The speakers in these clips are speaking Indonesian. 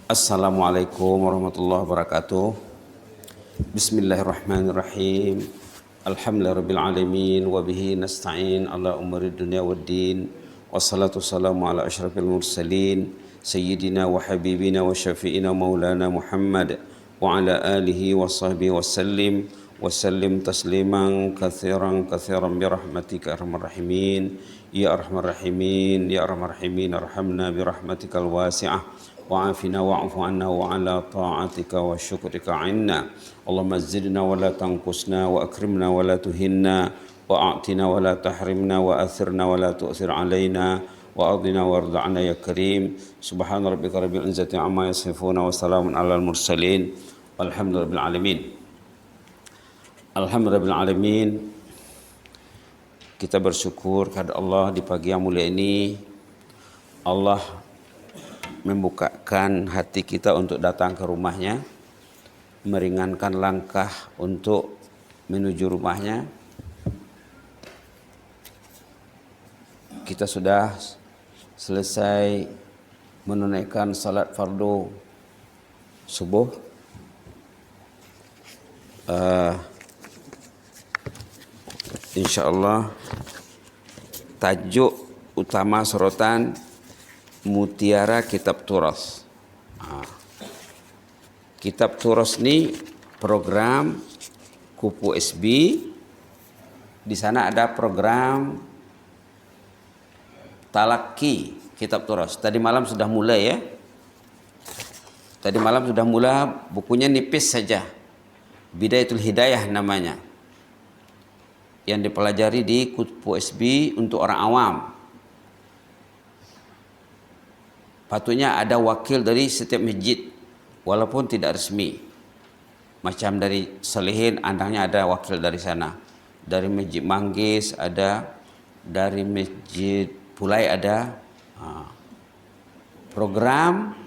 Assalamualaikum warahmatullahi wabarakatuh. Bismillahirrahmanirrahim. Alhamdulillahirabbil alamin wa bihi nasta'in ala umuri dunya waddin. Wassalatu wassalamu ala asyrafil mursalin sayyidina wa habibina wa syafi'ina maulana Muhammad wa ala alihi wa sahbihi wasallim tasliman katsiran birahmatika arhamar rahimin ya arhamar rahimin ya arhamar rahimin arhamna birahmatikal wasi'ah wa'afina wa'fu anna wa ala ta'atika wa syukrika inna Allahumma zidna wa la tanqusna wa akrimna wa la tuhinna wa a'tina wa la tahrimna wa athirna wa la tu'thir alaina wa adina warda'na ya karim subhana rabbika rabbil izzati amma yasifuna wa salamun alal mursalin walhamdulillahi alamin. Alhamdulillah alamin. Kita bersyukur kepada Allah di pagi yang mulia ini. Allah membukakan hati kita untuk datang ke rumahnya, meringankan langkah untuk menuju rumahnya. Kita sudah selesai menunaikan salat fardu subuh. InsyaAllah tajuk utama sorotan Mutiara Kitab Turas. Kitab Turas ini program Kupu SB. Di sana ada program Talaki Kitab Turas. Tadi malam sudah mulai ya. Tadi malam sudah mulai, bukunya nipis saja. Bidayatul Hidayah namanya. Yang dipelajari di Kupu SB untuk orang awam. Patutnya ada wakil dari setiap masjid walaupun tidak resmi. Macam dari Salihin, Andangnya ada wakil dari sana. Dari Masjid Manggis ada, dari Masjid Pulai ada. Program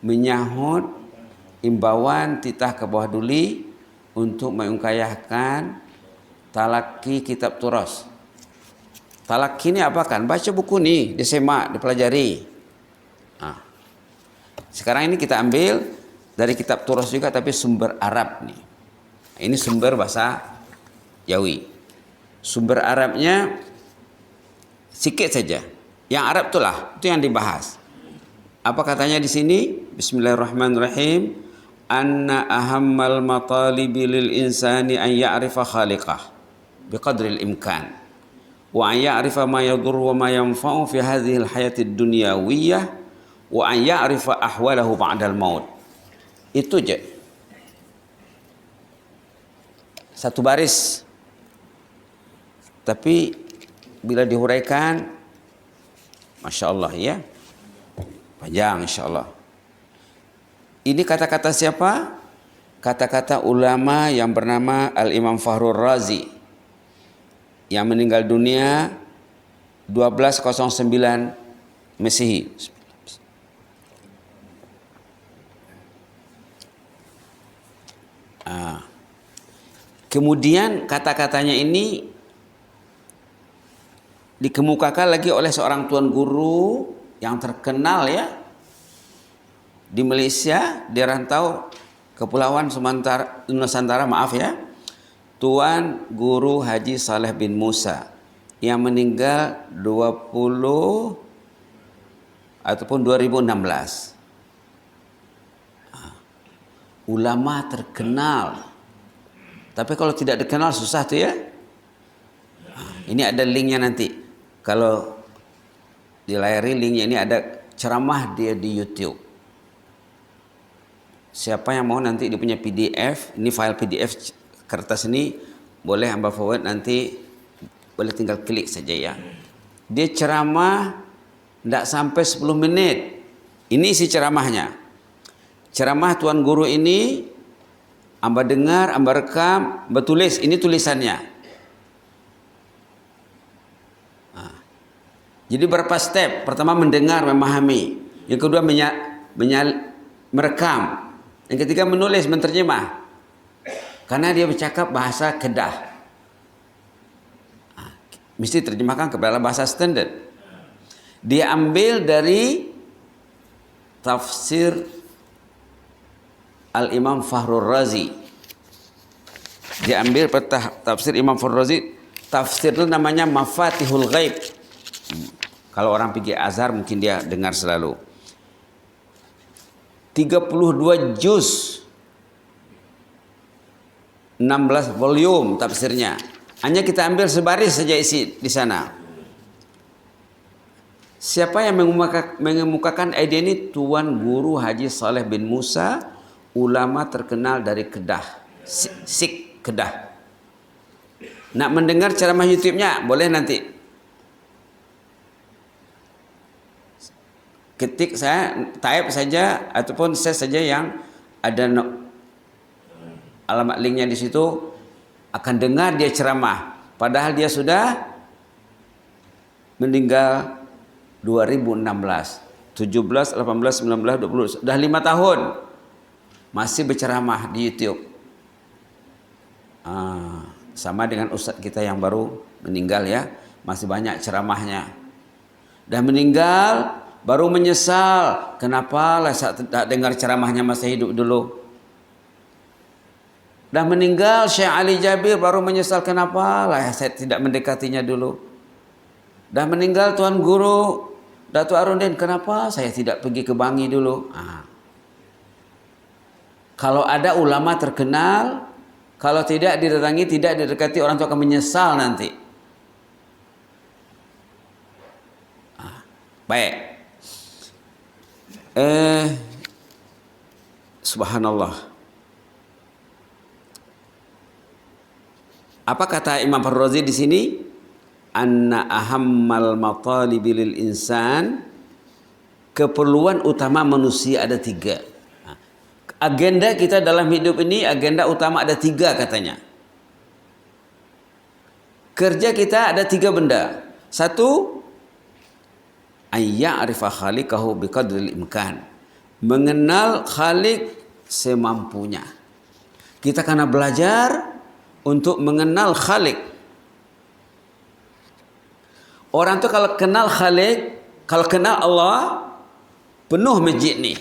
menyahut imbauan titah ke bawah duli untuk mengungkayahkan Talaki Kitab Turas. Talaki ini apa kan? Baca buku nih, disemak, dipelajari. Sekarang ini kita ambil dari Kitab Turas juga, tapi sumber Arab nih. Ini sumber bahasa Jawi. Sumber Arabnya sikit saja. Yang Arab itulah, itu yang dibahas. Apa katanya di sini? Bismillahirrahmanirrahim. Anna ahammal matalibi lil insani an ya'rifa khaliqah biqadril imkan wa an ya'rifa ma yadur wa ma yanfa'u fi hadhihi al-hayati ad-dunyawiyah wa an ya'rifa ahwalahu ba'dal maut. Itu je. Satu baris. Tapi bila dihuraikan, Masya Allah ya, panjang insya Allah. Ini kata-kata siapa? Kata-kata ulama yang bernama Al-Imam Fakhrur Razi yang meninggal dunia 1209 Masehi. Kemudian kata-katanya ini dikemukakan lagi oleh seorang tuan guru yang terkenal ya di Malaysia, di rantau Kepulauan Nusantara, maaf ya, Tuan Guru Haji Saleh bin Musa yang meninggal 20 ataupun 2016. Ulama terkenal. Tapi kalau tidak dikenal susah tuh ya. Ini ada linknya nanti. Kalau dilayari linknya ini ada ceramah dia di YouTube. Siapa yang mau nanti dia punya PDF, ini file PDF kertas ini boleh hamba forward, nanti boleh tinggal klik saja ya. Dia ceramah tidak sampai 10 menit. Ini isi ceramahnya. Ceramah tuan guru ini amba dengar, amba rekam, amba tulis. Ini tulisannya. Jadi berapa step? Pertama mendengar, memahami. Yang kedua merekam. Yang ketiga menulis, menterjemah. Karena dia bercakap bahasa Kedah. Mesti terjemahkan ke dalam bahasa standar. Dia ambil dari tafsir Al-Imam Fakhrul Razi. Diambil tafsir Imam Fakhrul Razi. Tafsir itu namanya Mafatihul Ghaib. Kalau orang pergi Azhar mungkin dia dengar selalu. 32 juz. 16 volume tafsirnya. Hanya kita ambil sebaris saja isi di sana. Siapa yang mengemukakan ide ini? Tuan Guru Haji Saleh bin Musa, ulama terkenal dari Kedah, Sik Kedah. Nak mendengar ceramah YouTube-nya boleh nanti. Ketik saya type saja ataupun saya saja yang ada alamat linknya di situ, akan dengar dia ceramah. Padahal dia sudah meninggal 2016, 17, 18, 19, 20, sudah 5 tahun masih berceramah di YouTube. Sama dengan ustadz kita yang baru meninggal ya, masih banyak ceramahnya. Dah meninggal baru menyesal, kenapa lah saya tak dengar ceramahnya masa hidup dulu. Dah meninggal Syekh Ali Jabir baru menyesal, kenapa lah saya tidak mendekatinya dulu. Dah meninggal Tuan Guru Datuk Arundin, kenapa saya tidak pergi ke Bangi dulu. Kalau ada ulama terkenal, kalau tidak didatangi, tidak didekati, orang itu akan menyesal nanti. Baik. Subhanallah. Apa kata Imam Fakhrul Razi di sini? Anna ahammal matalibi lil insan, keperluan utama manusia ada 3. Agenda kita dalam hidup ini, agenda utama ada 3 katanya. Kerja kita ada 3 benda. 1, ayya'rifa khaliqahu biqadril imkan. Mengenal Khalik semampunya. Kita kena belajar untuk mengenal Khalik. Orang tu kalau kenal Khalik, kalau kenal Allah, penuh masjid ni.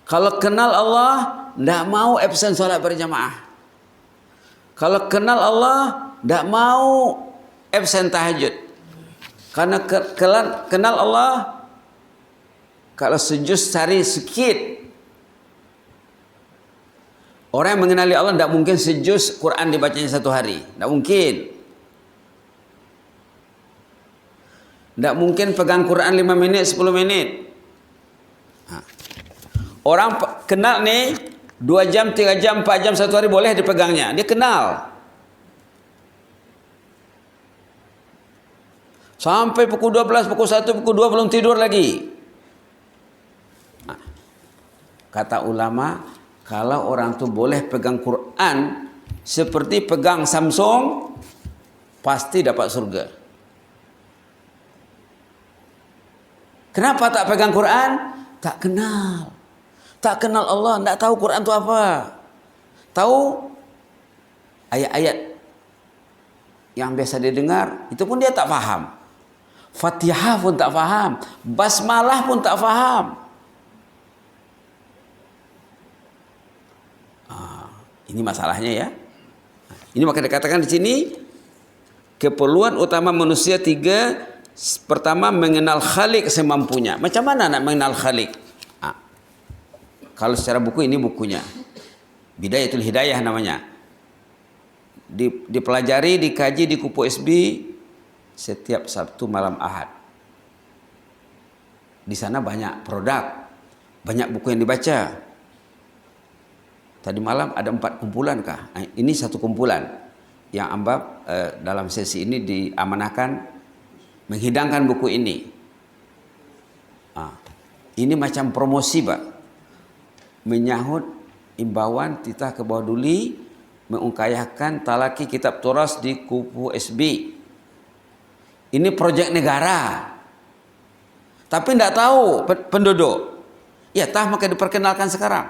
Kalau kenal Allah, tidak mau absen solat berjamaah. Kalau kenal Allah, tidak mau absen tahajud. Karena kenal Allah, kalau sujud cari sikit. Orang yang mengenali Allah tidak mungkin sejuz Quran dibacanya 1 hari. Tidak mungkin. Tidak mungkin pegang Quran 5 menit, 10 menit. Orang kenal nih 2 jam, 3 jam, 4 jam, 1 hari boleh dipegangnya. Dia kenal. Sampai pukul 12, pukul 1, pukul 2 belum tidur lagi. Kata ulama, kalau orang tu boleh pegang Quran seperti pegang Samsung, pasti dapat surga. Kenapa tak pegang Quran? Tak kenal. Tak kenal Allah, tak tahu Quran itu apa. Tahu ayat-ayat yang biasa dia dengar, itu pun dia tak faham. Fatihah pun tak faham. Basmalah pun tak faham. Ini masalahnya ya. Ini maka dikatakan di sini keperluan utama manusia 3. Pertama, mengenal Khalik semampunya. Macam mana nak mengenal Khalik? Kalau secara buku, ini bukunya Bidayatul Hidayah namanya. Dipelajari, dikaji di Kupu SB setiap Sabtu malam Ahad. Di sana banyak produk, banyak buku yang dibaca. Tadi malam ada 4 kumpulan kah? Ini 1 kumpulan yang Ambab dalam sesi ini diamanahkan menghidangkan buku ini. Ini macam promosi, Pak. Menyahut imbauan titah ke bawah duli mengungkayahkan talaki kitab turas di Kupu SB. Ini projek negara. Tapi tidak tahu penduduk. Ya, maka diperkenalkan sekarang.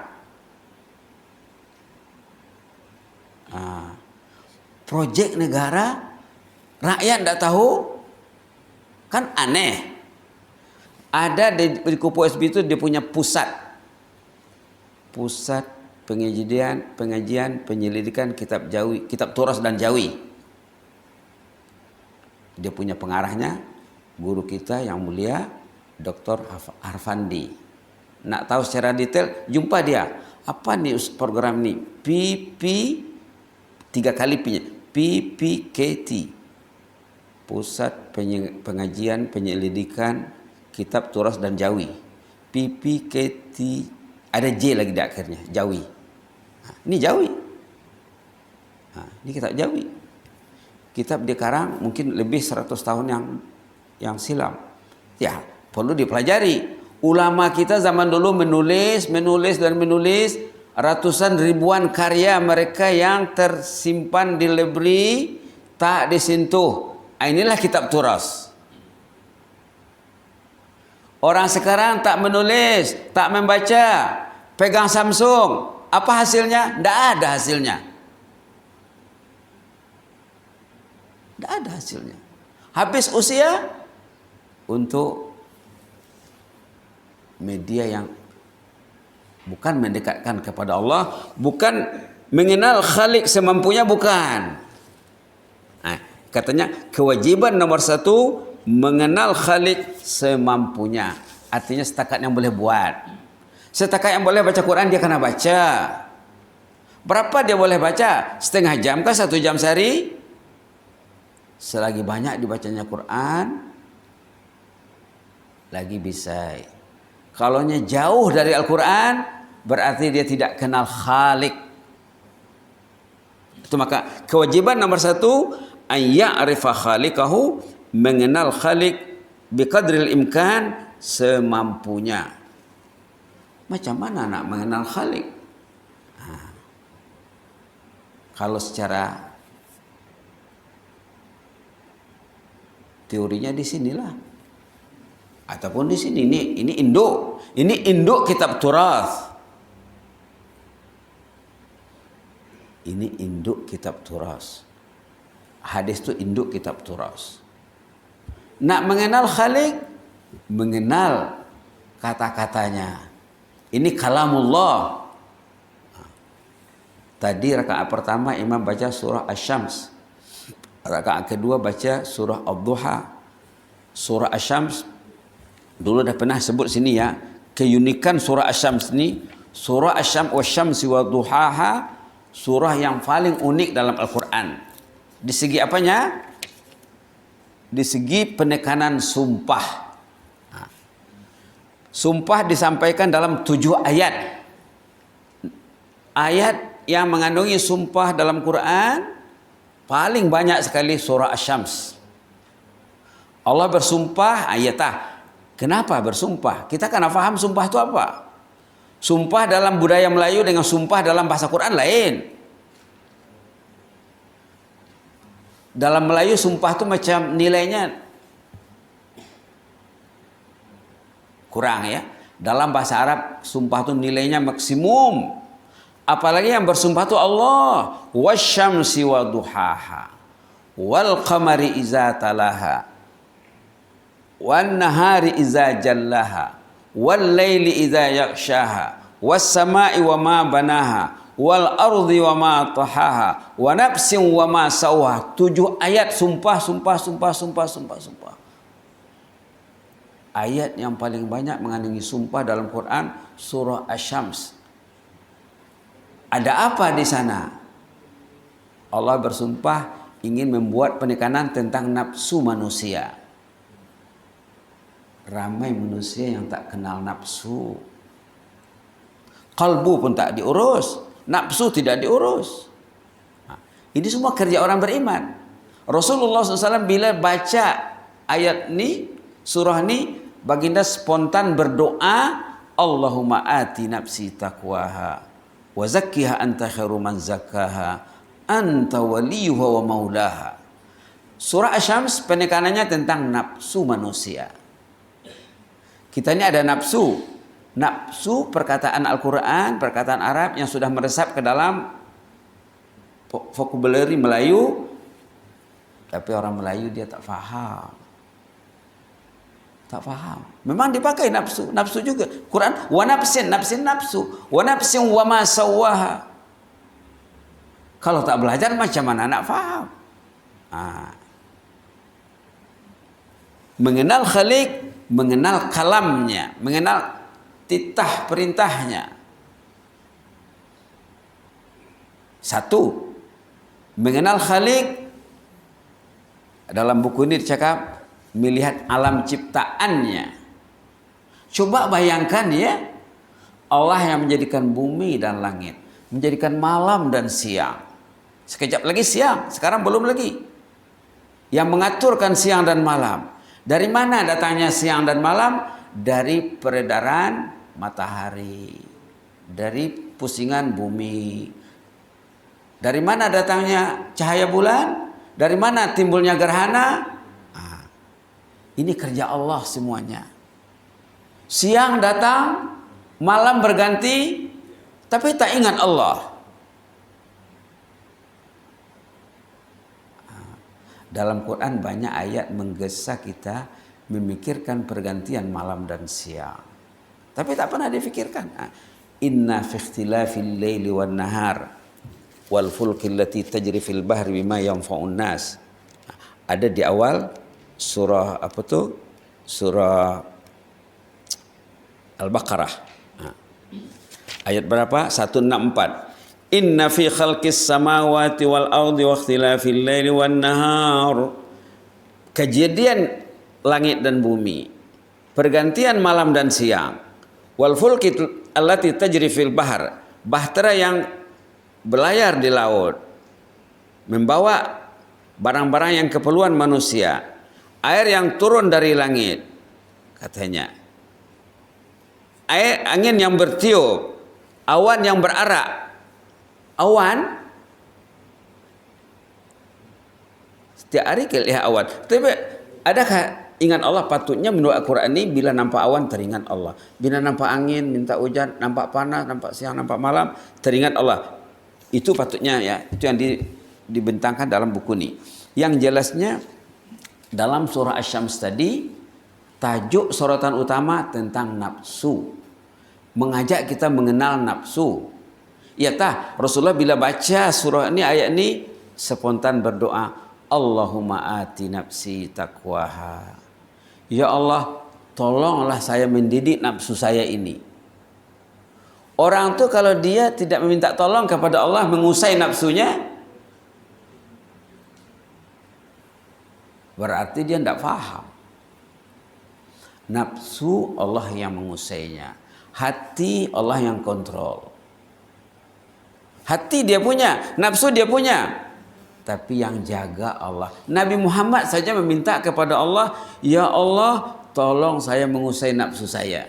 Projek negara, rakyat tidak tahu, kan aneh. Ada di Kupu SB itu dia punya pusat Pusat pengajian penyelidikan kitab Jawi, kitab Turas dan Jawi. Dia punya pengarahnya guru kita yang mulia Dr. Arfandi. Nak tahu secara detail, jumpa dia. Apa nih program nih? PP 3 kali PPKT. Pusat Pengajian Penyelidikan Kitab Turas dan Jawi. PPKT, ada J lagi di akhirnya, Jawi. Ini Jawi. Ini kitab Jawi. Kitab dikarang mungkin lebih 100 tahun yang silam. Ya, perlu dipelajari. Ulama kita zaman dulu menulis ratusan ribuan karya mereka yang tersimpan di libri, tak disentuh. Inilah kitab Turas. Orang sekarang tak menulis, tak membaca, pegang Samsung. Apa hasilnya? Tidak ada hasilnya. Tidak ada hasilnya. Habis usia untuk media yang bukan mendekatkan kepada Allah, bukan mengenal Khalik semampunya, bukan. Nah, katanya kewajiban nomor 1 mengenal Khalik semampunya. Artinya setakat yang boleh buat. Setakat yang boleh baca Quran dia kena baca. Berapa dia boleh baca? Setengah jam kah, 1 jam sehari? Selagi banyak dibacanya Quran, lagi bisa. Kalaunya jauh dari Al-Quran, berarti dia tidak kenal Khalik. Itu maka kewajiban nomor 1, ayya'rifa khalikahu, mengenal Khalik biqadril imkan, semampunya. Macam mana nak mengenal Khalik? Kalau secara teorinya di sinilah, ataupun di sini. Ini induk kitab Turas. Ini induk kitab Turas. Hadis itu induk kitab Turas. Nak mengenal Khalik, mengenal kata-katanya. Ini kalamullah. Tadi rakaat pertama imam baca surah Asy-Syams. Rakaat kedua baca surah Ad-Duha. Surah Asy-Syams dulu dah pernah sebut sini ya. Keunikan surah Asy-Syams ni, surah Asy-Syams wasyamsi wadduhaha, surah yang paling unik dalam Al-Quran. Di segi apanya? Di segi penekanan sumpah. Sumpah disampaikan dalam 7 ayat. Ayat yang mengandungi sumpah dalam Quran paling banyak sekali surah Asy-Syams. Allah bersumpah ayatah. Kenapa bersumpah? Kita kan faham sumpah itu apa? Sumpah dalam budaya Melayu dengan sumpah dalam bahasa Quran lain. Dalam Melayu sumpah itu macam nilainya kurang ya. Dalam bahasa Arab sumpah itu nilainya maksimum. Apalagi yang bersumpah itu Allah. Wasyamsi waduhaha, wal qamari iza talaha, wan nahari iza jallaha, wal laili iza yaghshaha, was samai wa ma banaha, wal ardi wa ma tahaha, wa nafsin wa ma sawha. 7 ayat sumpah. Ayat yang paling banyak mengandungi sumpah dalam Quran surah Asy-Syams. Ada apa di sana? Allah bersumpah ingin membuat penekanan tentang nafsu manusia. Ramai manusia yang tak kenal nafsu. Kalbu pun tak diurus, nafsu tidak diurus. Ini semua kerja orang beriman. Rasulullah SAW bila baca ayat ni, surah ni, baginda spontan berdoa, Allahumma ati nafsi taqwaha wa zakkiha anta khairu man zakkaha anta waliyuha wa maulaha. Surah Asy-Syams penekanannya tentang nafsu manusia. Kita ini ada nafsu. Nafsu perkataan Al-Quran, perkataan Arab yang sudah meresap ke dalam vocabulary Melayu. Tapi orang Melayu dia tak faham. Tak faham. Memang dipakai nafsu. Nafsu juga. Quran, wa nafsin, nafsin nafsu. Wa nafsin wa ma sawwaha. Kalau tak belajar macam mana nak faham? Mengenal Khalik, mengenal kalamnya, mengenal titah perintahnya. Satu, mengenal Khalik. Dalam buku ini dicakap melihat alam ciptaannya. Coba bayangkan ya, Allah yang menjadikan bumi dan langit, menjadikan malam dan siang. Sekejap lagi siang, sekarang belum lagi. Yang mengaturkan siang dan malam. Dari mana datangnya siang dan malam? Dari peredaran matahari, dari pusingan bumi. Dari mana datangnya cahaya bulan? Dari mana timbulnya gerhana? Ini kerja Allah semuanya. Siang datang, malam berganti, tapi tak ingat Allah. Dalam Quran banyak ayat menggesa kita memikirkan pergantian malam dan siang. Tapi tak pernah difikirkan. Inna fi ikhtilafil laili wan nahar wal fulki allati tajri fil bahri bima yanfa'un nas. Ada di awal surah apa tuh? Surah Al-Baqarah. Ayat berapa? 164. Inna fi khalqis samawati wal ardi wa ikhtilafil laili wan nahar. Kejadian langit dan bumi, pergantian malam dan siang. Wal fulki allati tajri fil bahr. Bahtera yang berlayar di laut, membawa barang-barang yang keperluan manusia. Air yang turun dari langit, katanya. Air, angin yang bertiup, awan yang berarak. Awan, setiap hari kita lihat awan. Tapi adakah ingat Allah? Patutnya menurut Al-Quran ini, bila nampak awan teringat Allah. Bila nampak angin, minta hujan, nampak panas, nampak siang, nampak malam, teringat Allah. Itu patutnya ya, itu yang dibentangkan dalam buku ini. Yang jelasnya dalam surah Asy-Syams tadi, tajuk sorotan utama tentang nafsu. Mengajak kita mengenal nafsu. Ya tah, Rasulullah bila baca surah ini, ayat ini, spontan berdoa, Allahumma ati nafsi taqwaha. Ya Allah, tolonglah saya mendidik nafsu saya ini. Orang tu kalau dia tidak meminta tolong kepada Allah mengusai nafsunya, berarti dia tidak faham. Nafsu Allah yang mengusainya. Hati Allah yang kontrol. Hati dia punya, nafsu dia punya. Tapi yang jaga Allah. Nabi Muhammad saja meminta kepada Allah, ya Allah, tolong saya mengusai nafsu saya.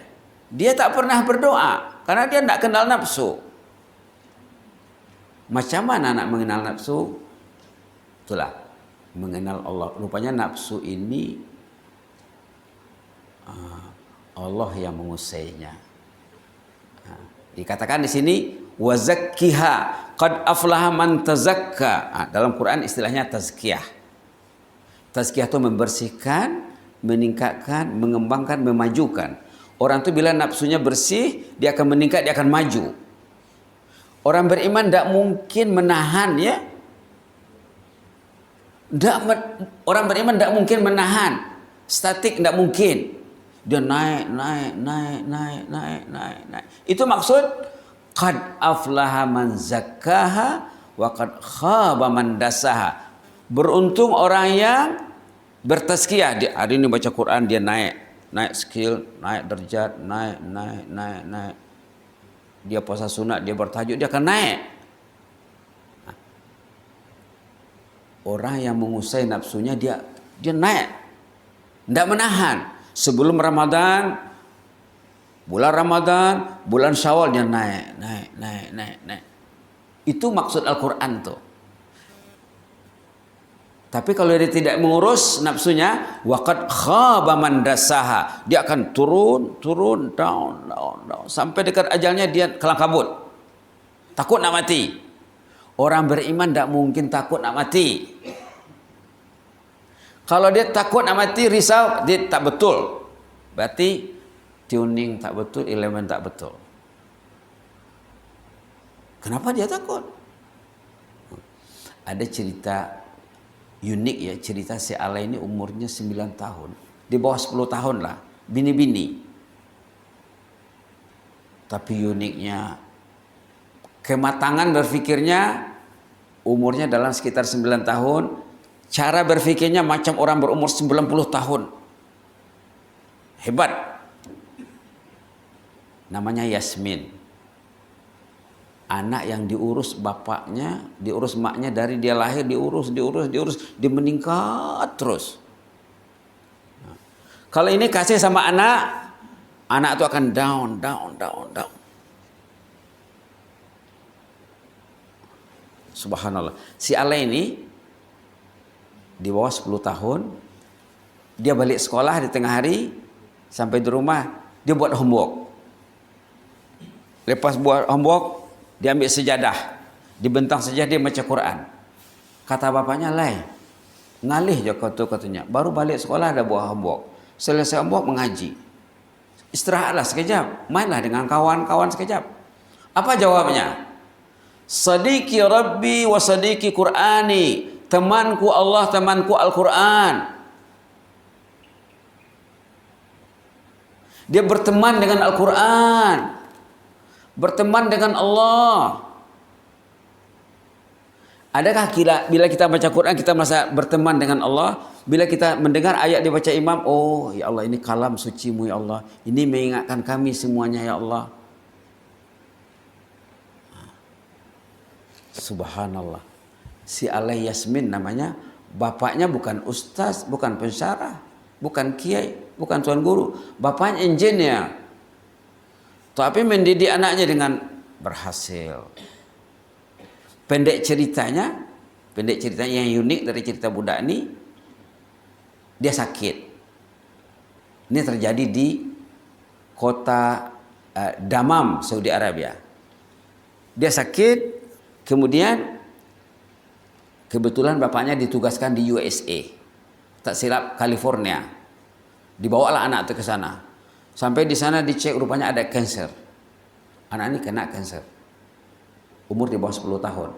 Dia tak pernah berdoa karena dia tidak kenal nafsu. Macam mana nak mengenal nafsu? Itulah, mengenal Allah. Rupanya nafsu ini Allah yang mengusainya. Dikatakan di sini, wa zakkiha qad aflaha man tazakka. Dalam Quran istilahnya tazkiyah. Tazkiyah itu membersihkan, meningkatkan, mengembangkan, memajukan. Orang itu bila nafsunya bersih, dia akan meningkat, dia akan maju. Orang beriman tidak mungkin menahan ya. Orang beriman tidak mungkin menahan. Statik tidak mungkin. Dia naik. Itu maksud qad aflaha man zakkaha wa qad khaba man dasaha. Beruntung orang yang bertazkiyah. Hari ini baca Quran dia naik skill, naik derajat, naik. Dia puasa sunat, dia bertahajud, dia akan naik. Orang yang mengusai nafsunya dia naik. Tidak menahan. Sebelum Ramadan, bulan Ramadan, bulan Syawal dia naik. Itu maksud Al-Quran tuh. Tapi kalau dia tidak mengurus nafsunya, waqad khaba man dasaha. Dia akan turun, down. Sampai dekat ajalnya dia kelang kabut. Takut nak mati. Orang beriman tidak mungkin takut nak mati. Kalau dia takut nak mati, risau, dia tak betul. Berarti tuning tak betul, elemen tak betul. Kenapa dia takut? Ada cerita unik ya, cerita si Ale ini umurnya 9 tahun. Di bawah 10 tahun lah, bini-bini. Tapi uniknya, kematangan berpikirnya, umurnya dalam sekitar 9 tahun, cara berpikirnya macam orang berumur 90 tahun. Hebat. Namanya Yasmin. Anak yang diurus bapaknya, diurus maknya dari dia lahir, diurus, dia meningkat terus. Nah, kalau ini kasih sama anak itu akan down. Subhanallah. Si Ale ini di bawah 10 tahun, dia balik sekolah di tengah hari, sampai di rumah, dia buat homework. Lepas buat homework, dia ambil sejadah, dibentang sejadah, dia baca Quran. Kata bapaknya, "Lai, ngalih je kau tu," katanya. Baru balik sekolah ada buat homework. Selesai homework mengaji. Istirahatlah sekejap, mainlah dengan kawan-kawan sekejap. Apa jawabnya? Sadiqi Rabbi wa sadiqi Qur'ani. Temanku Allah, temanku Al-Quran. Dia berteman dengan Al-Quran, berteman dengan Allah. Adakah bila kita baca Quran kita merasa berteman dengan Allah? Bila kita mendengar ayat dibaca imam, oh ya Allah, ini kalam sucimu ya Allah, ini mengingatkan kami semuanya ya Allah. Subhanallah. Si Ale Yasmin namanya, bapaknya bukan ustaz, bukan pensyarah, bukan kiai, bukan tuan guru, bapaknya engineer. Tapi mendidik anaknya dengan berhasil. Pendek ceritanya yang unik dari cerita budak ini, dia sakit. Ini terjadi di kota Damam, Saudi Arabia. Dia sakit, kemudian kebetulan bapaknya ditugaskan di USA, tak silap California. Dibawalah anak itu ke sana. Sampai di sana dicek, rupanya ada kanker. Anak ini kena kanker. Umur di bawah 10 tahun.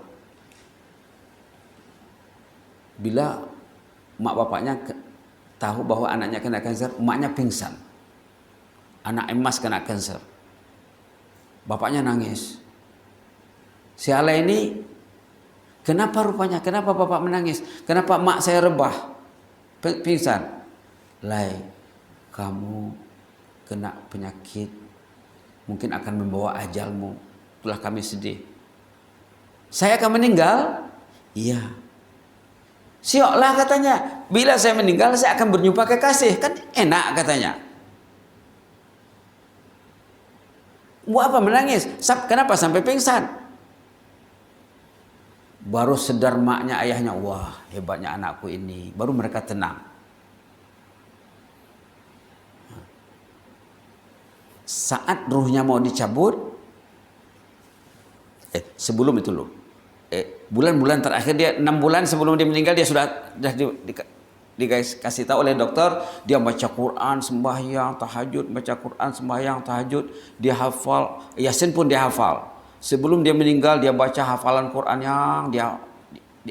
Bila mak bapaknya tahu bahwa anaknya kena kanker, maknya pingsan. Anak emas kena kanker. Bapaknya nangis. Si Ale ini, kenapa rupanya? Kenapa bapak menangis? Kenapa mak saya rebah? Pingsan. Lai, kamu kena penyakit, mungkin akan membawa ajalmu. Itulah kami sedih. Saya akan meninggal? Iya. Sioklah katanya. Bila saya meninggal, saya akan berjumpa kekasih. Kan enak katanya. Buat apa menangis? Kenapa sampai pingsan? Baru sedar maknya, ayahnya, wah hebatnya anakku ini. Baru mereka tenang. Saat ruhnya mau dicabut, sebelum itu loh, bulan-bulan terakhir dia, 6 bulan sebelum dia meninggal, dia sudah dikasih tahu oleh dokter, dia baca Quran, sembahyang, tahajud, baca Quran, sembahyang, tahajud, dia hafal, Yasin pun dia hafal. Sebelum dia meninggal, dia baca hafalan Quran yang dia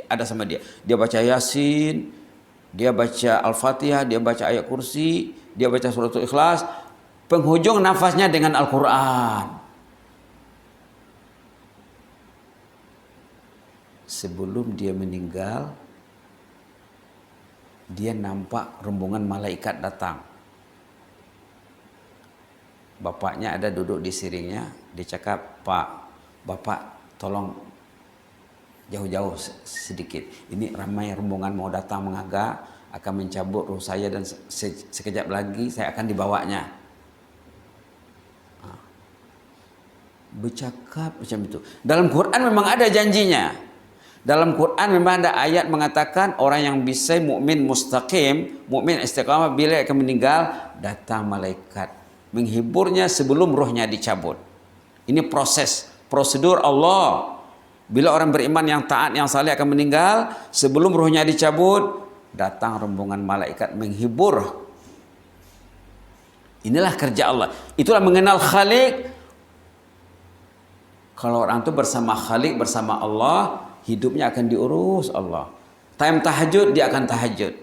ada sama dia. Dia baca Yasin, dia baca Al-Fatihah, dia baca ayat kursi, dia baca suratul Ikhlas. Penghujung nafasnya dengan Al-Quran. Sebelum dia meninggal, dia nampak rombongan malaikat datang. Bapaknya ada duduk di siringnya. Dia cakap, "Pak, Bapak tolong jauh-jauh sedikit. Ini ramai rombongan mau datang mengagak, akan mencabut ruh saya dan sekejap lagi saya akan dibawanya." Bercakap macam itu. Dalam Quran memang ada janjinya. Dalam Quran memang ada ayat mengatakan orang yang bisa mukmin mustaqim, mukmin istiqamah, bila akan meninggal, datang malaikat menghiburnya sebelum rohnya dicabut. Ini prosedur Allah. Bila orang beriman yang taat, yang saleh akan meninggal, sebelum rohnya dicabut, datang rombongan malaikat menghibur. Inilah kerja Allah. Itulah mengenal Khalik. Kalau orang itu bersama Khalik, bersama Allah, hidupnya akan diurus Allah. Time tahajud dia akan tahajud.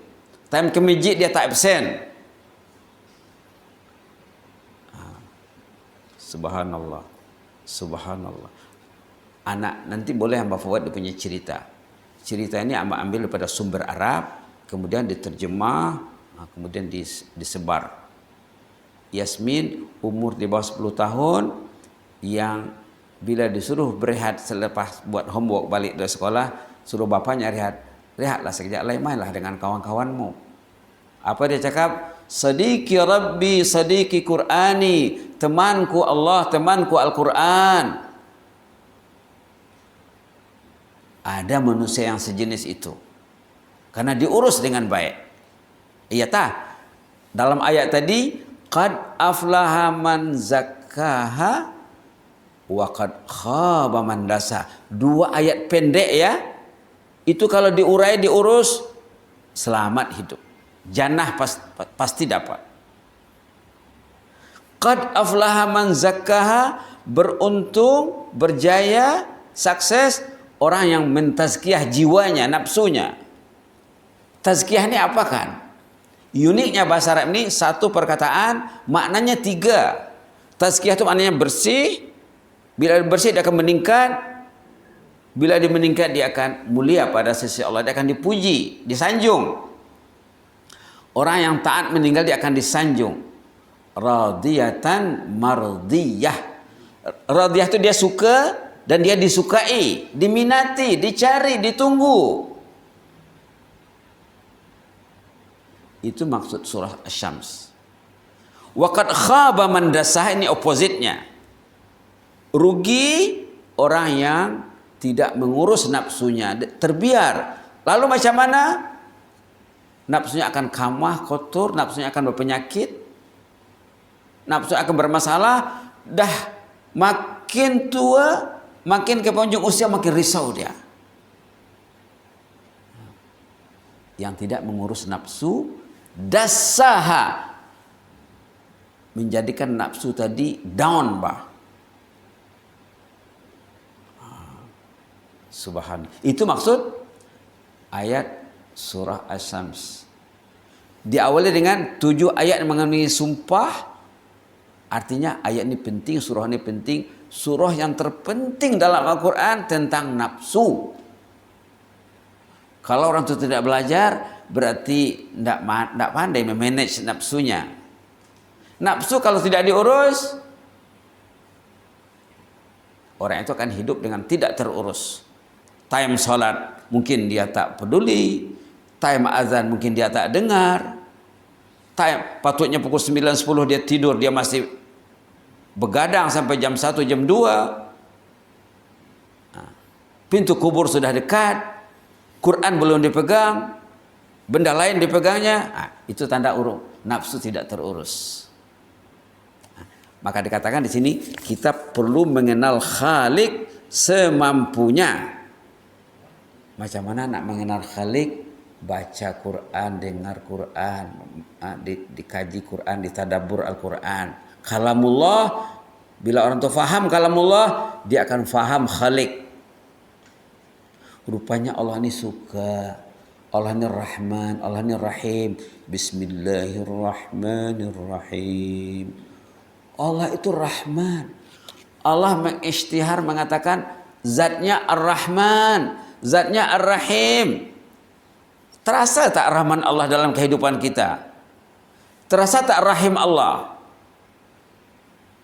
Time ke masjid dia tak absen. Subhanallah. Subhanallah. Anak nanti boleh hamba Fuad dia punya cerita. Cerita ini ambil daripada sumber Arab, kemudian diterjemah, kemudian disebar. Yasmin umur di bawah 10 tahun yang bila disuruh berehat selepas buat homework balik dari sekolah, suruh bapaknya rehatlah sekejap, lain mainlah dengan kawan-kawanmu. Apa dia cakap? Sadiqi Rabbi, sadiqi Qur'ani, temanku Allah, temanku Al-Quran. Ada manusia yang sejenis itu. Karena diurus dengan baik. Iya tak? Dalam ayat tadi, qad aflaha man zakkaha wa qad khaba man dasa. 2 ayat pendek ya. Itu kalau diurai, diurus, selamat hidup. Jannah pasti dapat. Qad aflaha man zakkaha, beruntung, berjaya, sukses orang yang mentazkiyah jiwanya, nafsunya. Tazkiyah ini apa kan? Uniknya bahasa Arab ini satu perkataan maknanya 3. Tazkiyah itu maknanya bersih. Bila bersih dia akan meningkat. Bila dia meningkat dia akan mulia pada sisi Allah. Dia akan dipuji, disanjung. Orang yang taat meninggal dia akan disanjung. Radiyatan mardiyah. Radiyah itu dia suka dan dia disukai, diminati, dicari, ditunggu. Itu maksud surah Asy-Syams. Wa qad khaba man dasah, ini opposite-nya. Rugi orang yang tidak mengurus nafsunya, terbiar. Lalu macam mana? Nafsunya akan kamah, kotor, nafsunya akan berpenyakit, nafsu akan bermasalah. Dah makin tua, makin ke penghujung usia, makin risau dia. Yang tidak mengurus nafsu, dasaha, menjadikan nafsu tadi down, bah. Subhanallah. Itu maksud ayat surah Asy-Syams. Diawali dengan 7 ayat yang mengenai sumpah. Artinya ayat ini penting, surah ini penting. Surah yang terpenting dalam Al-Quran tentang nafsu. Kalau orang itu tidak belajar, berarti tidak pandai memanage nafsunya. Nafsu kalau tidak diurus, orang itu akan hidup dengan tidak terurus. Time sholat mungkin dia tak peduli. Time azan mungkin dia tak dengar. Time patutnya pukul 9.10 dia tidur, dia masih begadang sampai jam 1, jam 2. Pintu kubur sudah dekat, Quran belum dipegang, benda lain dipegangnya. Itu tanda nafsu tidak terurus. Maka dikatakan di sini kita perlu mengenal Khalik semampunya. Macam mana nak mengenal Khalik? Baca Quran, dengar Quran, dikaji Quran, ditadabbur Al-Quran. Kalamullah, bila orang itu faham kalamullah, dia akan faham Khalik. Rupanya Allah ini suka, Allah ini Rahman, Allah ini Rahim. Bismillahirrahmanirrahim. Allah itu Rahman. Allah mengisytihar mengatakan zatnya Ar-Rahman, zatnya Ar-Rahim. Terasa tak Rahman Allah dalam kehidupan kita? Terasa tak Rahim Allah?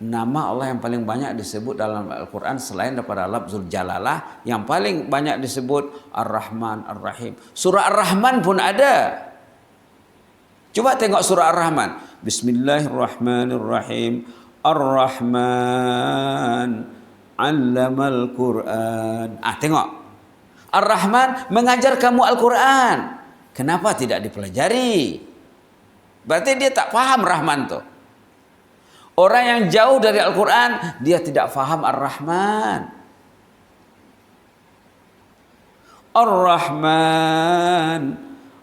Nama Allah yang paling banyak disebut dalam Al-Quran selain daripada lafzul jalalah, yang paling banyak disebut Ar-Rahman, Ar-Rahim. Surah Ar-Rahman pun ada. Coba tengok surah Ar-Rahman. Bismillahirrahmanirrahim. Ar-Rahman 'allamal Qur'an. Tengok. Ar-Rahman mengajar kamu Al-Quran. Kenapa tidak dipelajari? Berarti dia tak faham Rahman tuh. Orang yang jauh dari Al-Quran, dia tidak faham Ar-Rahman. Ar-Rahman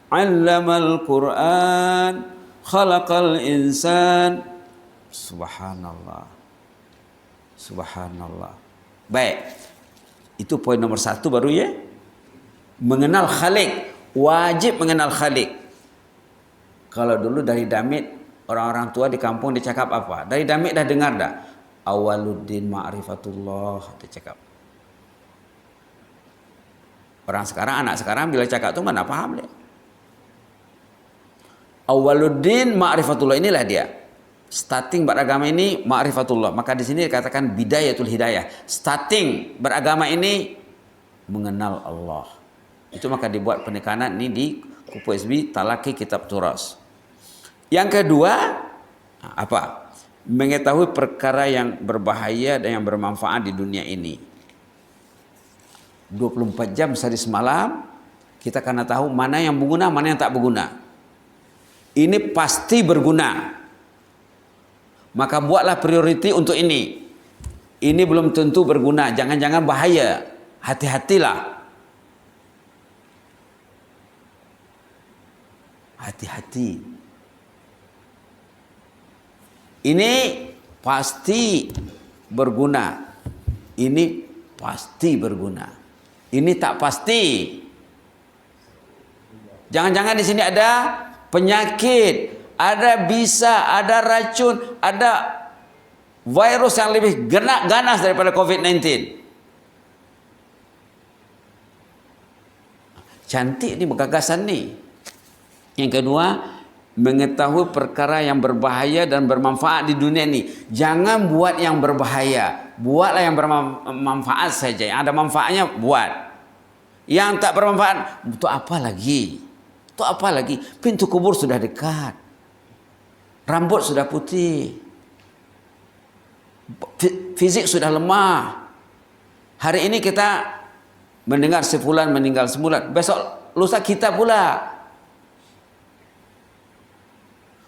'allamal Qur'an, khalaqal insan. Subhanallah. Subhanallah. Baik. Itu poin nomor 1 baru ya. Mengenal Khalik. Wajib mengenal Khalik. Kalau dulu dari damit, orang-orang tua di kampung dicakap apa? Dari damit dah dengar dah. Awaluddin ma'rifatullah, dia cakap. Orang sekarang, anak sekarang bila cakap tu mana paham dia. Awaluddin ma'rifatullah, inilah dia. Starting beragama ini ma'rifatullah. Maka di sini dikatakan bidayatul hidayah. Starting beragama ini mengenal Allah. Itu maka dibuat penekanan ini di Kupu SB Talaki Kitab Turas. Yang kedua, apa? Mengetahui perkara yang berbahaya dan yang bermanfaat di dunia ini. 24 jam sehari semalam kita karena tahu mana yang berguna, mana yang tak berguna. Ini pasti berguna. Maka buatlah prioriti untuk ini. Ini belum tentu berguna, jangan-jangan bahaya. Hati-hatilah. Hati-hati. Ini pasti berguna. Ini pasti berguna. Ini tak pasti. Jangan-jangan di sini ada penyakit, ada bisa, ada racun, ada virus yang lebih ganas daripada COVID-19. Cantik ni gagasan ni. Yang kedua, mengetahui perkara yang berbahaya dan bermanfaat di dunia ini. Jangan buat yang berbahaya, buatlah yang bermanfaat saja. Yang ada manfaatnya buat. Yang tak bermanfaat, untuk apa lagi? Untuk apa lagi? Pintu kubur sudah dekat. Rambut sudah putih. Fizik sudah lemah. Hari ini kita mendengar sefulan meninggal sebulan. Besok lusa kita pula.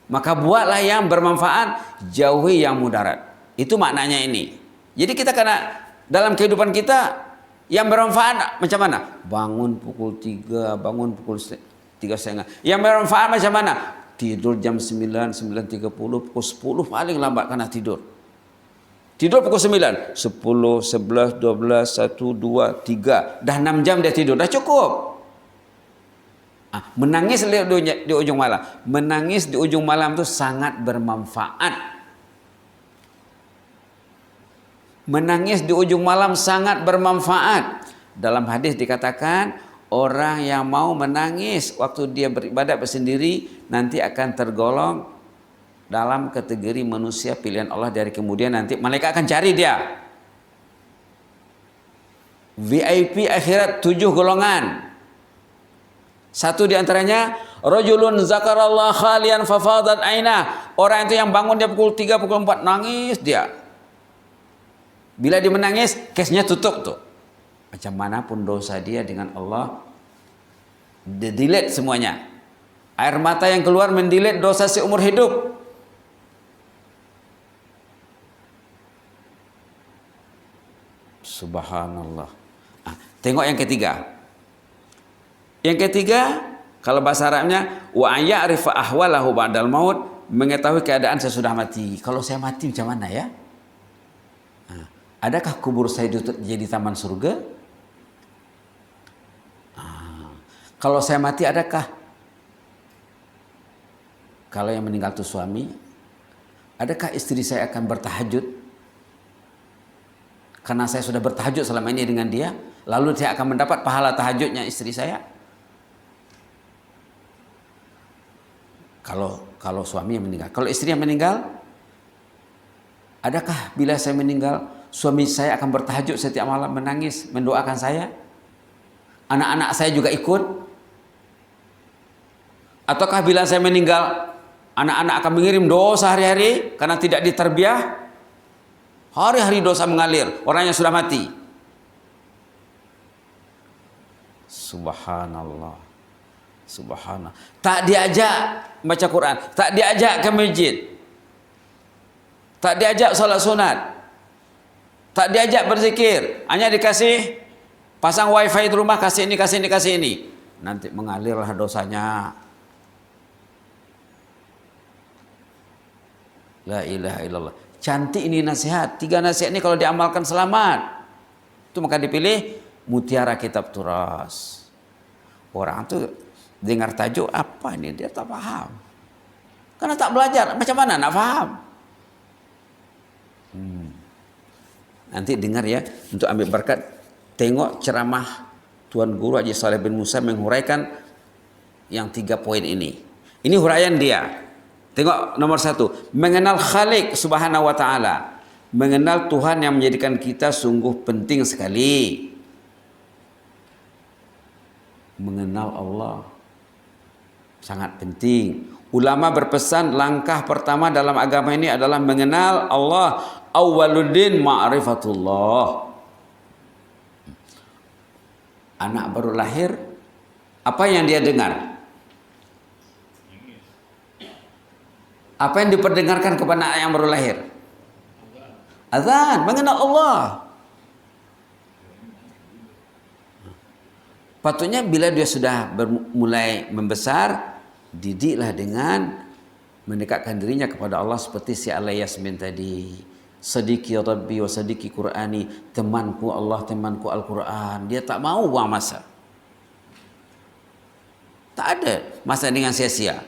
Maka buatlah yang bermanfaat, jauhi yang mudarat. Itu maknanya ini. Jadi kita kena dalam kehidupan kita yang bermanfaat macam mana? Bangun pukul 3, bangun pukul 3:30. Yang bermanfaat macam mana? Tidur jam 9, 9:30, pukul 10 paling lambat kena tidur. Tidur pukul 9, 10, 11, 12, 1, 2, 3. Dah 6 jam dia tidur, dah cukup. Menangis di ujung malam. Menangis di ujung malam itu sangat bermanfaat. Menangis di ujung malam sangat bermanfaat. Dalam hadis dikatakan, orang yang mau menangis waktu dia beribadat bersendiri nanti akan tergolong dalam kategori manusia pilihan Allah dari kemudian nanti malaikat akan cari dia. VIP akhirat 7 golongan. Satu di antaranya rajulun zakarallah khalian fafadat aina. Orang itu yang bangun dia pukul 3, pukul 4 nangis dia. Bila dia menangis, kesnya tutup tuh. Macam mana pun dosa dia dengan Allah, delete semuanya. Air mata yang keluar mendelete dosa seumur hidup. Subhanallah. Tengok yang ketiga. Yang ketiga, kalau bahasa Arabnya wa ya'rifa ahwalahu ba'dal maut, mengetahui keadaan sesudah mati. Kalau saya mati macam mana ya? Adakah kubur saya jadi taman surga? Kalau saya mati adakah? Kalau yang meninggal itu suami, adakah istri saya akan bertahajud? Karena saya sudah bertahajud selama ini dengan dia, lalu saya akan mendapat pahala tahajudnya istri saya? Kalau suami yang meninggal. Kalau istri yang meninggal, adakah bila saya meninggal, suami saya akan bertahajud setiap malam menangis, mendoakan saya? Anak-anak saya juga ikut? Ataukah bila saya meninggal, anak-anak akan mengirim dosa hari-hari karena tidak diterbiah? Hari-hari dosa mengalir, orang yang sudah mati. Subhanallah. Subhanallah. Tak diajak baca Quran, tak diajak ke masjid, tak diajak salat sunat, tak diajak berzikir, hanya dikasih pasang wifi di rumah, kasih ini, kasih ini, kasih ini. Nanti mengalirlah dosanya. La ilaha illallah. Cantik ini nasihat. 3 nasihat ini kalau diamalkan selamat. Itu maka dipilih Mutiara Kitab Turas. Orang tuh dengar tajuk apa ini, dia tak paham. Karena tak belajar, macam mana nak paham? Nanti dengar ya, untuk ambil berkat, tengok ceramah Tuan Guru Haji Saleh bin Musa menghuraikan yang 3 poin ini. Ini huraian dia. Tengok nomor 1, mengenal Khalik Subhanahu wa Ta'ala. Mengenal Tuhan yang menjadikan kita sungguh penting sekali. Mengenal Allah sangat penting. Ulama berpesan langkah pertama dalam agama ini adalah mengenal Allah. Awwaluddin ma'rifatullah. Anak baru lahir, apa yang dia dengar? Apa yang diperdengarkan kepada anak yang baru lahir? Azan, mengenal Allah. Patutnya bila dia sudah mulai membesar, didiklah dengan mendekatkan dirinya kepada Allah seperti si Alai Yasmin tadi. Sadiki Rabbi wa sadiki Qur'ani, temanku Allah, temanku Al-Quran. Dia tak mau buang masa. Tak ada masa dengan sia-sia.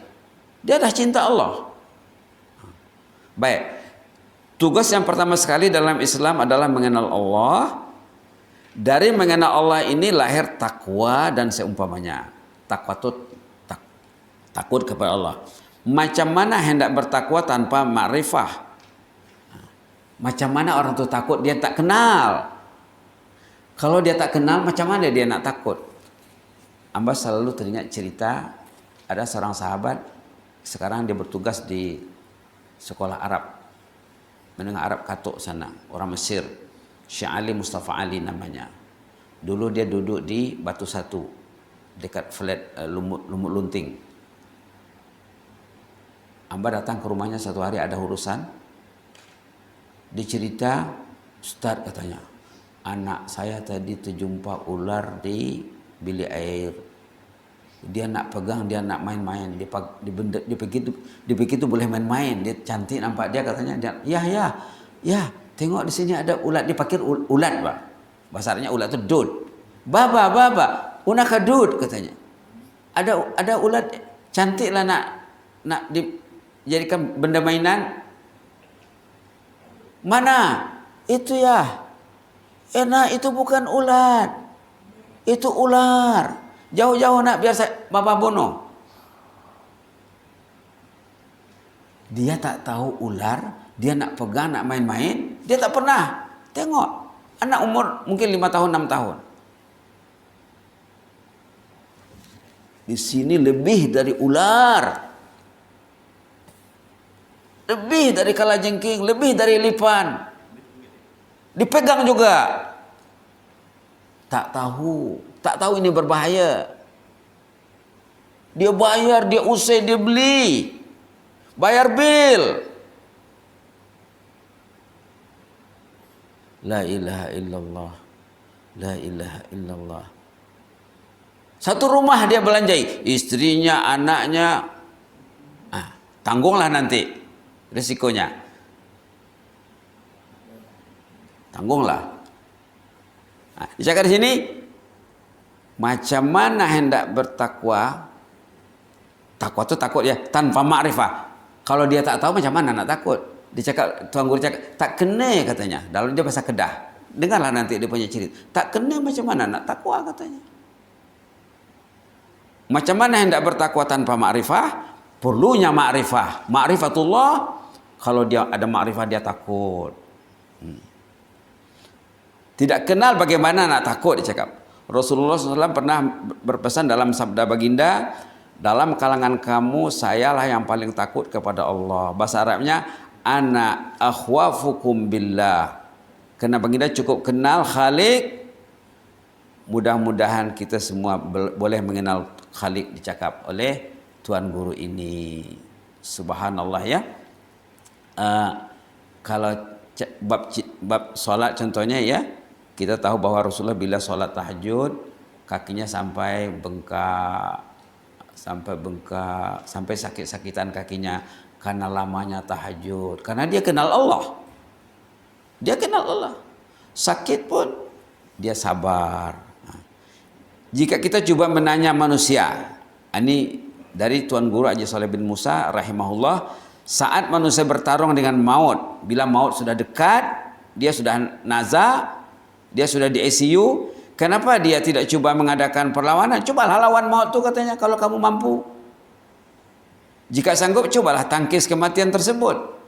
Dia dah cinta Allah. Baik. Tugas yang pertama sekali dalam Islam adalah mengenal Allah. Dari mengenal Allah ini lahir takwa dan seumpamanya. Takwa itu takut kepada Allah. Macam mana hendak bertakwa tanpa ma'rifah? Macam mana orang itu takut dia tak kenal? Kalau dia tak kenal, macam mana dia nak takut? Amba selalu teringat cerita ada seorang sahabat, sekarang dia bertugas di sekolah Arab, menengah Arab Katuk sana, orang Mesir. Syekh Ali Mustafa Ali namanya. Dulu dia duduk di Batu Satu, dekat flat Lumut Lunting. Amba datang ke rumahnya satu hari, ada urusan. Dia cerita, Ustaz katanya, anak saya tadi terjumpa ular di bilik air. Dia nak pegang, dia nak main-main. Dia begitu boleh main-main. Dia cantik nampak dia katanya. Dia, ya, tengok di sini ada ulat. Dia pakir ulat, Pak. Bahasa Arabnya ulat itu dud. Baba, unaka dud katanya. Ada ulat cantiklah nak dijadikan benda mainan. Mana? Itu ya. Nah itu bukan ulat. Itu ular. Jauh-jauh nak biar saya Bapak bunuh. Dia tak tahu ular, dia nak pegang, nak main-main, dia tak pernah. Tengok, anak umur mungkin 5 tahun, 6 tahun. Di sini lebih dari ular. Lebih dari kalajengking, lebih dari lipan. Dipegang juga. Tak tahu ini berbahaya. Dia bayar, dia usai, dia beli. Bayar bil. La ilaha illallah. La ilaha illallah. Satu rumah dia belanjai, istrinya, anaknya. Tanggunglah nanti risikonya. Tanggunglah. Dicakap di sini, macam mana hendak bertakwa? Takwa itu takut ya, tanpa ma'rifah. Kalau dia tak tahu macam mana nak takut? Dicakap, Tuan Guru cakap, tak kena katanya. Dalam dia bahasa Kedah. Dengarlah nanti dia punya cerita. Tak kena macam mana nak takwa katanya. Macam mana hendak bertakwa tanpa ma'rifah? Perlunya ma'rifah. Ma'rifatullah, kalau dia ada ma'rifah dia takut. Tidak kenal bagaimana nak takut, dia cakap. Rasulullah SAW pernah berpesan dalam sabda baginda, dalam kalangan kamu sayalah yang paling takut kepada Allah. Bahasa Arabnya, ana akhwafukum billah. Karena baginda cukup kenal Khalik. Mudah-mudahan kita semua boleh mengenal Khalik, dicakap oleh Tuan Guru ini. Subhanallah ya. Kalau bab solat contohnya ya, kita tahu bahwa Rasulullah bila solat tahajud kakinya sampai bengkak, sampai sakit-sakitan kakinya. karena lamanya tahajud, karena dia kenal Allah. Dia kenal Allah. Sakit pun dia sabar. Jika kita coba menanya manusia, ini dari Tuan Guru Haji Saleh bin Musa rahimahullah, saat manusia bertarung dengan maut, bila maut sudah dekat, dia sudah naza, dia sudah di ICU, kenapa dia tidak coba mengadakan perlawanan? Cobalah lawan maut itu katanya kalau kamu mampu. Jika sanggup, cobalah tangkis kematian tersebut.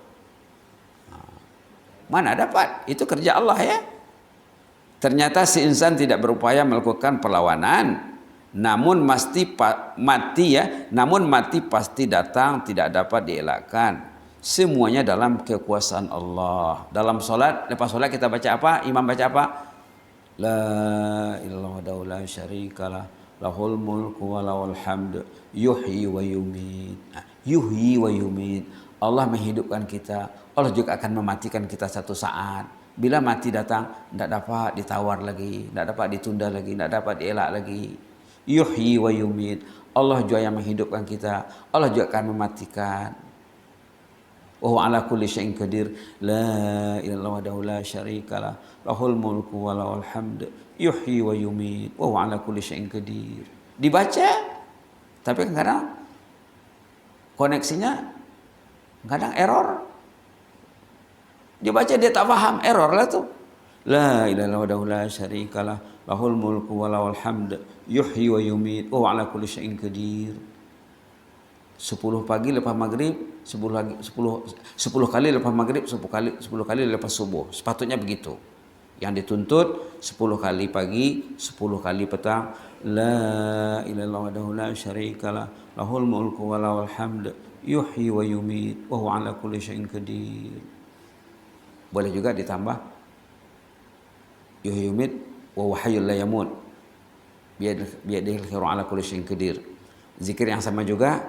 Mana dapat? Itu kerja Allah ya. Ternyata si insan tidak berupaya melakukan perlawanan, namun mati pasti datang, tidak dapat dielakkan. Semuanya dalam kekuasaan Allah. Dalam solat, lepas solat kita baca apa? Imam baca apa? La ilaha illallah la syarikalah, lahul mulku wa lahul hamd, yuhyi wa yumit. Yuhyi wa yumit. Allah menghidupkan kita, Allah juga akan mematikan kita satu saat. Bila mati datang, tidak dapat ditawar lagi, tidak dapat ditunda lagi, tidak dapat dielak lagi. Yuhyi wa yumit. Allah juga yang menghidupkan kita, Allah juga akan mematikan. Wa ala kulli syai'in qadir. La ilaha illallah la syarikalah, lahul mulku wa lahul hamd, yuhyi wa yumit. Wa ala kulli syai'in qadir. Dibaca, tapi kadang koneksinya kadang error. Dia baca dia tak faham, error lah tu. La ilaha illallah la syarikalah, lahul mulku wa lahul hamd, yuhyi wa yumit, wa ala kulli syai'in qadir. 10 pagi lepas maghrib, 10 kali lepas maghrib, 10 kali lepas subuh. Sepatutnya begitu. Yang dituntut 10 kali pagi, 10 kali petang. La ilaha illallah la syarikalah, lahul mulku wa lahul hamd, yuhyi wa yumit, wa huwa ala kulli syai'in qadir. Boleh juga ditambah yuhyi yumit wa huwa hayyul la yamut, biyadihil khairu ala kulli syai'in qadir. Zikir yang sama juga,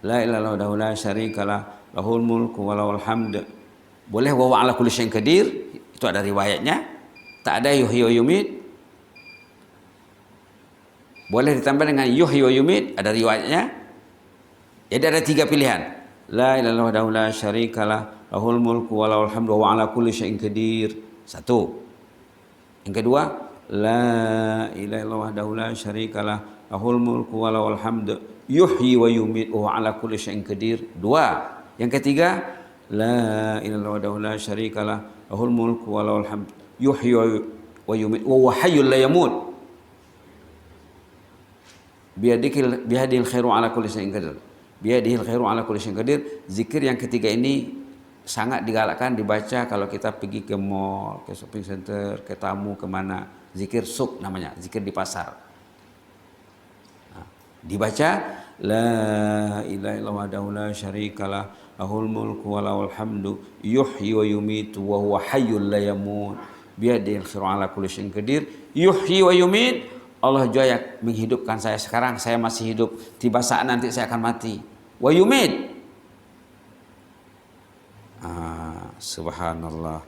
la ilaha illallah la syarikalah, lahul mulku wa lahul hamd. Boleh wa huwa ala kulli syai'in qadir, itu ada riwayatnya. Tak ada yuhyi wa yumit. Boleh ditambah dengan yuhyi wa yumit, ada riwayatnya. Jadi ada 3 pilihan. La ilaha illallah la syarikalah, lahul mulku wa lahul hamdu wa ala kulli syai'in qadir. 1. Yang kedua, la ilaha illallah la syarikalah, lahul mulku wa lahul hamdu, yuhyi wa yumit wa ala kulli syai'in qadir. 2. Yang ketiga, la ilaha illallah la syarikalah, lahul mulku wa lahul hamdu, yuhyi wa yumit wa huwa hayyul la yamut, biyadihil khairu ala kulli syai'in qadir. Biyadihil khairu ala kulli syai'in qadir. Zikir yang ketiga ini sangat digalakkan dibaca kalau kita pergi ke mall, ke shopping center, ke tamu, kemana. Zikir suk namanya, zikir di pasar. Nah, dibaca la ilaha illallah la syarikalah, lahul mulku wa lahul hamdu, yuhyi wa yumitu wa huwa hayyul la yamut, biyadihil khairu ala kulli syai'in qadir. Yuhyi wa yumit, Allah juga yang menghidupkan saya. Sekarang saya masih hidup, tiba saat nanti saya akan mati. Wa yumit. Subhanallah.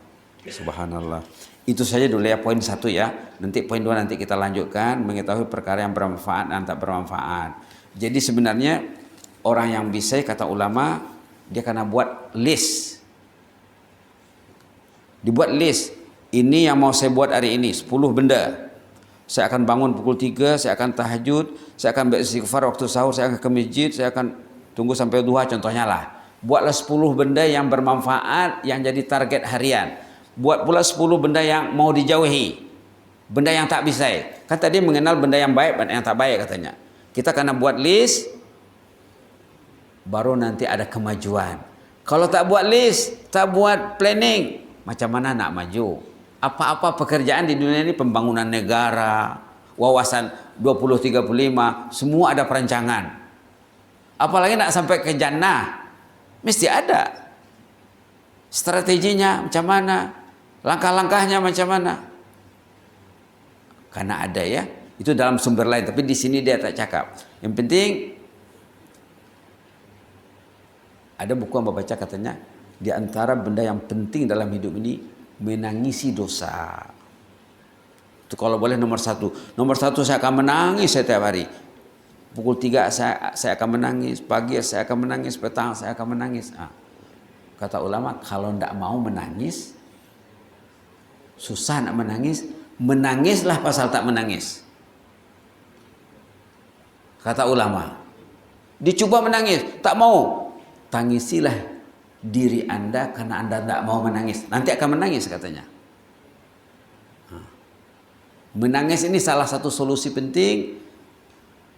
Subhanallah. Itu saja dulu ya poin 1 ya. Nanti poin 2 nanti kita lanjutkan, mengetahui perkara yang bermanfaat dan tak bermanfaat. Jadi sebenarnya orang yang bisa, kata ulama, dia karena buat list. Dibuat list. Ini yang mau saya buat hari ini, 10 benda. Saya akan bangun pukul 3, saya akan tahajud, saya akan beristighfar waktu sahur, saya akan ke masjid, saya akan tunggu sampai duha, contohnya lah. Buatlah 10 benda yang bermanfaat, yang jadi target harian. Buat pula 10 benda yang mau dijauhi, benda yang tak bisa. Kan tadi mengenal benda yang baik dan yang tak baik katanya. Kita karena buat list, baru nanti ada kemajuan. Kalau tak buat list, tak buat planning, macam mana nak maju? Apa-apa pekerjaan di dunia ini, pembangunan negara, wawasan 2035, semua ada perancangan. Apalagi nak sampai ke jannah, mesti ada strateginya macam mana, langkah-langkahnya macam mana. Karena ada ya, itu dalam sumber lain, tapi di sini dia tak cakap. Yang penting ada buku yang baca katanya, di antara benda yang penting dalam hidup ini menangisi dosa. Itu kalau boleh nomor 1. Nomor 1 saya akan menangis setiap hari. Pukul 3 saya akan menangis, pagi saya akan menangis, petang saya akan menangis. Kata ulama, kalau tidak mau menangis, susah nak menangis, menangislah pasal tak menangis. Kata ulama, dicoba menangis, tak mau, tangisilah diri Anda karena Anda tidak mau menangis. Nanti akan menangis katanya. Menangis ini salah satu solusi penting.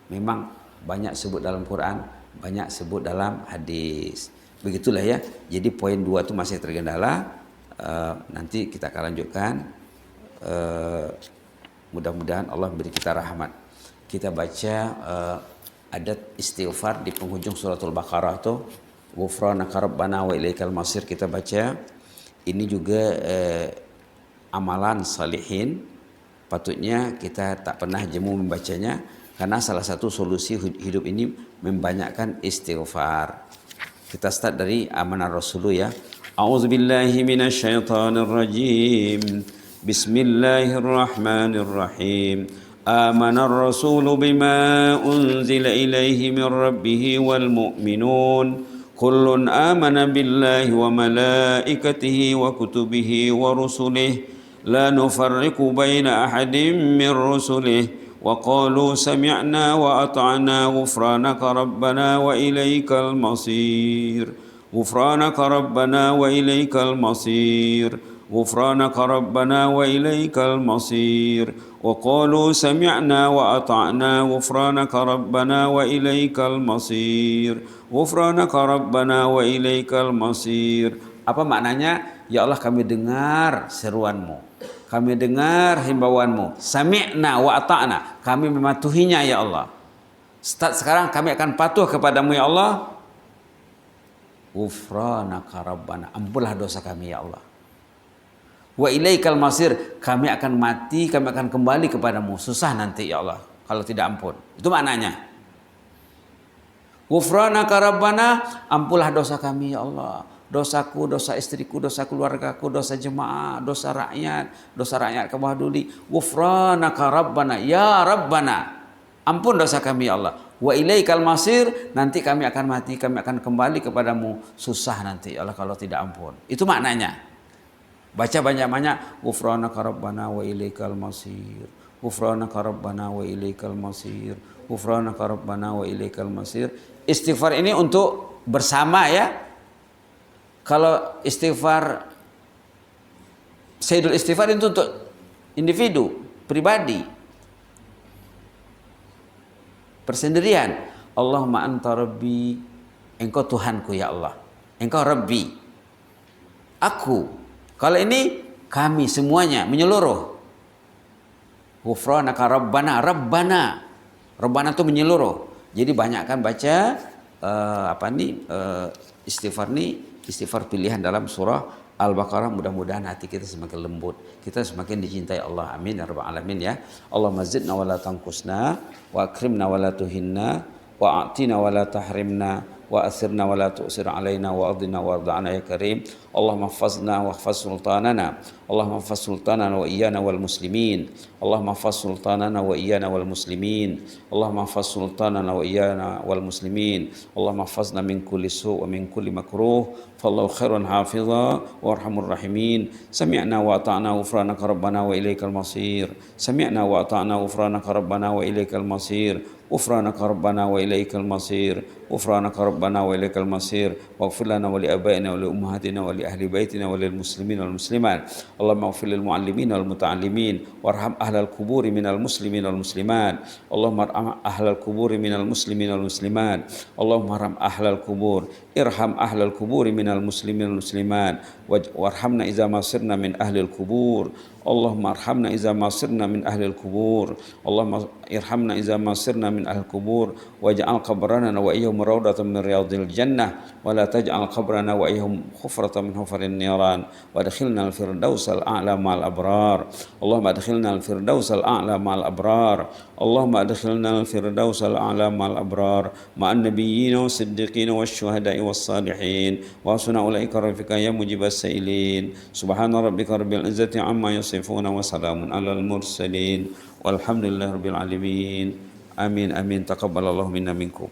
Memang banyak sebut dalam Quran, banyak sebut dalam hadis. Begitulah ya. Jadi poin 2 itu masih terkendala. Nanti kita akan lanjutkan. Mudah-mudahan Allah beri kita rahmat. Kita baca adat istighfar di penghujung suratul Baqarah itu. Ghufranaka rabbana wa ilaikal masir, kita baca. Ini juga amalan salihin. Patutnya kita tak pernah jemu membacanya, karena salah satu solusi hidup ini membanyakkan istighfar. Kita start dari amanah Rasul ya. A'udzubillahi minasyaitonir rajim. Bismillahirrahmanirrahim. Amanar Rasul bima unzila ilaihi min rabbih wal mu'minun. Kullun amana billahi wa malaikatihi wa kutubihi wa rusulihi. لا نفرق بين أحد من رسله وقالوا سمعنا وأطعنا غفرانك ربنا وإليك المصير غفرانك ربنا وإليك المصير غفرانك ربنا وإليك المصير وقالوا سمعنا وأطعنا غفرانك ربنا وإليك المصير غفرانك ربنا وإليك المصير. Apa maknanya? Ya Allah, kami dengar seruanmu, kami dengar himbauanmu. Sami'na wa ata'na, kami mematuhinya ya Allah. Sekarang kami akan patuh kepadamu ya Allah. Ghufranaka rabbana, ampunlah dosa kami ya Allah. Wa ilaikal masir, kami akan mati, kami akan kembali kepadamu. Susah nanti ya Allah kalau tidak ampun. Itu maknanya. Ghufranaka rabbana, ampunlah dosa kami ya Allah. Dosaku, dosa istriku, dosa keluargaku, dosa jemaah, dosa rakyat kebawah duli. Ghufranaka rabbana, ya rabbana, ampun dosa kami ya Allah. Wa ilaikal masir, nanti kami akan mati, kami akan kembali kepadamu. Susah nanti ya Allah kalau tidak ampun. Itu maknanya. Baca banyak-banyak. Ghufranaka rabbana wa ilaikal masir. Ghufranaka rabbana wa ilaikal masir. Ghufranaka rabbana wa ilaikal masir. Istighfar ini untuk bersama ya. Kalau istighfar, Sayyidul Istighfar itu untuk individu, pribadi, persendirian. Allahumma anta rabbi, engkau Tuhanku ya Allah. Engkau Rabbi, aku. Kalau ini kami semuanya menyeluruh. Ghufranaka rabbana, rabbana. Rabbana itu menyeluruh. Jadi banyak kan baca istighfar nih. Istighfar pilihan dalam surah Al-Baqarah. Mudah-mudahan hati kita semakin lembut, kita semakin dicintai Allah. Amin ya rabbal alamin ya. Allahumma zidna wa la tanqusna, wa akrimna wa la tuhinna, wa a'tina wa la tahrimna, wa asirna wa la tu'sir alaina, wa adina wa arda'ana ya karim. Allahumma hafazna wa hafaz sultanana, Allahumma hafaz sultanana wa iyana wal muslimin, Allahumma hafaz sultanana wa iyana wal muslimin, Allahumma hafaz sultanana wa iyana wal muslimin, Allahumma hafazna min kulli su' wa min kulli makruh, fallahu khairun hafiza wa arhamur rahimin. Sami'na wa ata'na ghufranaka rabbana wa ilaikal masir. Sami'na wa ata'na ghufranaka rabbana wa ilaikal masir. Ghufranaka rabbana wa ilaikal masir. Ghufranaka rabbana wa ilaikal masir. Waghfir lana wa li abaina wa li ummahatina wa li ahli baitina wa lil muslimin wal muslimat. Allahumma ighfir lil muallimin wal muta'allimin warham ahlal quburi minal muslimin wal muslimat. Allahumma arham ahlal quburi minal muslimin wal muslimat. Allahumma arham ahlal qubur, irham ahlal quburi minal muslimin wal muslimat. Warhamna idza ma sirna min ahlil qubur. Allahumma arhamna idza ma sirna min ahlil qubur. Allahumma irhamna idza ma sirna min ahlil qubur. Waj'al qabrana wa iyyahum rawdatan min riyadil jannah wa la taj'al qabrana wa iyyahum khufratan min hufarin niran. Wa adkhilna al-firdausa al-a'la ma'al abrar. Allahumma adkhilna al-firdausa al-a'la ma'al abrar. Allahumma adkhilna al-firdausa al-a'la ma'al abrar ma'an nabiyyin was siddiqin was syuhada'i was salihin wa hasuna ulaika rafiqa ya mujibas sa'ilin. Subhana rabbika rabbil izzati amma yasifun wa salamun alal mursalin walhamdulillahi rabbil alamin. Amin amin taqabbalallahu minna minkum.